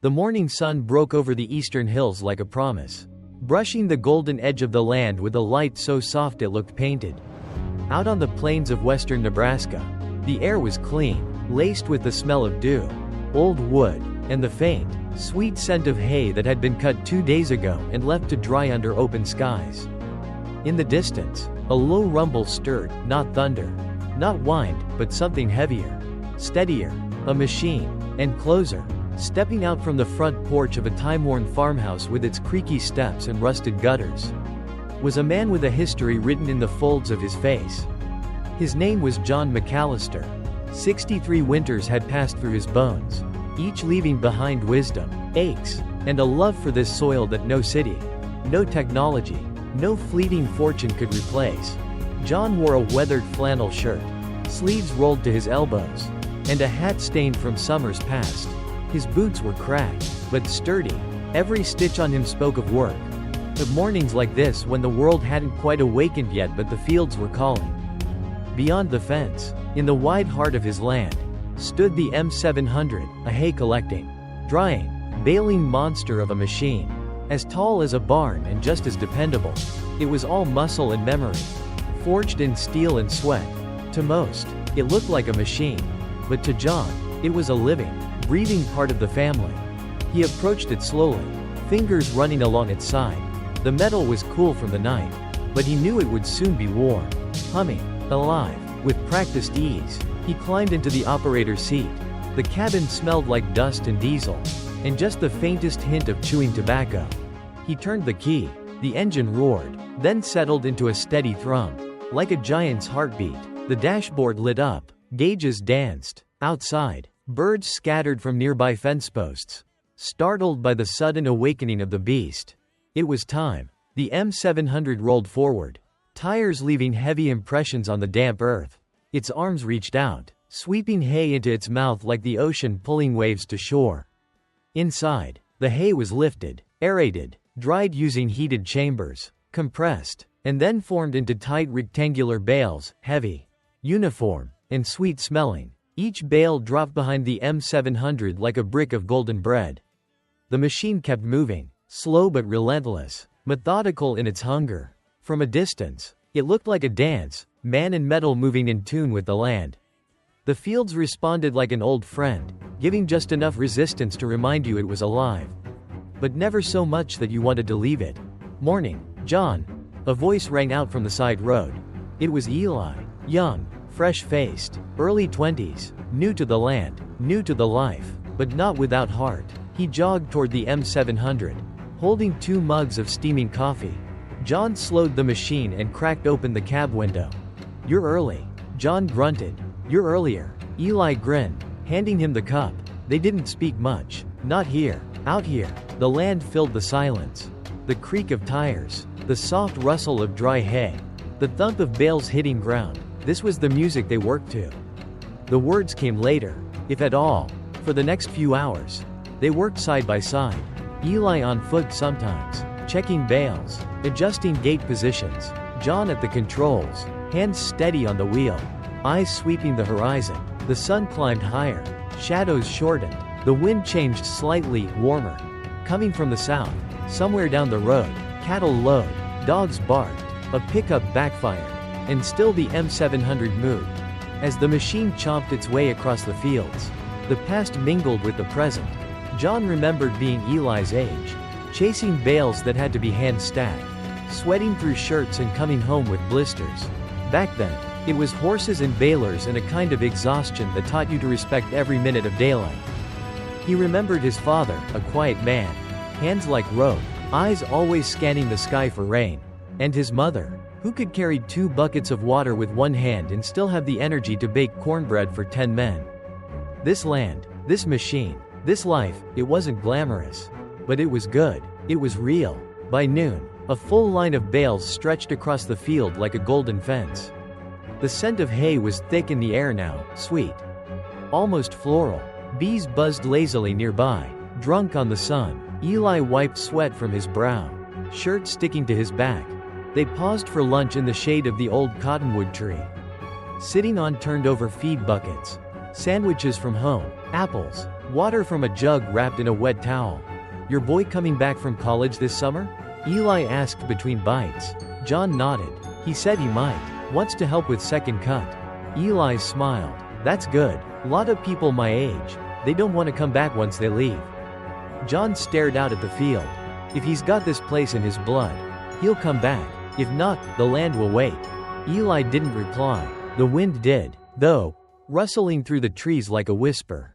The morning sun broke over the eastern hills like a promise, brushing the golden edge of the land with a light so soft it looked painted. Out on the plains of western Nebraska, the air was clean, laced with the smell of dew, old wood, and the faint, sweet scent of hay that had been cut 2 days ago and left to dry under open skies. In the distance, a low rumble stirred, not thunder, not wind, but something heavier, steadier, a machine, and closer, stepping out from the front porch of a time-worn farmhouse with its creaky steps and rusted gutters, was a man with a history written in the folds of his face. His name was John McAllister. 63 winters had passed through his bones, each leaving behind wisdom, aches, and a love for this soil that no city, no technology, no fleeting fortune could replace. John wore a weathered flannel shirt, sleeves rolled to his elbows, and a hat stained from summers past. His boots were cracked, but sturdy. Every stitch on him spoke of work. Of mornings like this when the world hadn't quite awakened yet but the fields were calling. Beyond the fence, in the wide heart of his land, stood the M700, a hay-collecting, drying, baling monster of a machine. As tall as a barn and just as dependable. It was all muscle and memory, forged in steel and sweat. To most, it looked like a machine. But to John, it was a living, breathing part of the family. He approached it slowly, fingers running along its side. The metal was cool from the night, but he knew it would soon be warm. Humming, alive, with practiced ease, he climbed into the operator's seat. The cabin smelled like dust and diesel, and just the faintest hint of chewing tobacco. He turned the key, the engine roared, then settled into a steady thrum. Like a giant's heartbeat, the dashboard lit up, gauges danced. Outside, birds scattered from nearby fence posts, startled by the sudden awakening of the beast. It was time. The M700 rolled forward, tires leaving heavy impressions on the damp earth. Its arms reached out, sweeping hay into its mouth like the ocean pulling waves to shore. Inside, the hay was lifted, aerated, dried using heated chambers, compressed, and then formed into tight rectangular bales, heavy, uniform, and sweet-smelling. Each bale dropped behind the M700 like a brick of golden bread. The machine kept moving, slow but relentless, methodical in its hunger. From a distance, it looked like a dance, man and metal moving in tune with the land. The fields responded like an old friend, giving just enough resistance to remind you it was alive, but never so much that you wanted to leave it. Morning, John. A voice rang out from the side road. It was Eli, young, fresh-faced, early 20s, new to the land, new to the life, but not without heart. He jogged toward the M700, holding 2 mugs of steaming coffee. John slowed the machine and cracked open the cab window. "You're early," John grunted. "You're earlier." Eli grinned, handing him the cup. They didn't speak much. Not here. Out here, the land filled the silence. The creak of tires, the soft rustle of dry hay, the thump of bales hitting ground. This was the music they worked to. The words came later, if at all. For the next few hours, they worked side by side. Eli on foot sometimes, checking bales, adjusting gate positions. John at the controls, hands steady on the wheel, eyes sweeping the horizon. The sun climbed higher, shadows shortened. The wind changed slightly, warmer. Coming from the south, somewhere down the road, cattle lowed, dogs barked, a pickup backfired, and still the M700 moved. As the machine chomped its way across the fields, the past mingled with the present. John remembered being Eli's age, chasing bales that had to be hand-stacked, sweating through shirts and coming home with blisters. Back then, it was horses and balers and a kind of exhaustion that taught you to respect every minute of daylight. He remembered his father, a quiet man, hands like rope, eyes always scanning the sky for rain, and his mother, who could carry 2 buckets of water with one hand and still have the energy to bake cornbread for 10 men. This land, this machine, this life, it wasn't glamorous, but it was good, it was real. By noon, a full line of bales stretched across the field like a golden fence. The scent of hay was thick in the air now, sweet, almost floral. Bees buzzed lazily nearby, drunk on the sun. Eli wiped sweat from his brow, shirt sticking to his back. They paused for lunch in the shade of the old cottonwood tree. Sitting on turned-over feed buckets, Sandwiches from home. Apples. Water from a jug wrapped in a wet towel. Your boy coming back from college this summer? Eli asked between bites. John nodded. He said he might. Wants to help with second cut. Eli smiled. That's good. Lot of people my age, they don't want to come back once they leave. John stared out at the field. If he's got this place in his blood, he'll come back. If not, the land will wait. Eli didn't reply. The wind did, though, rustling through the trees like a whisper.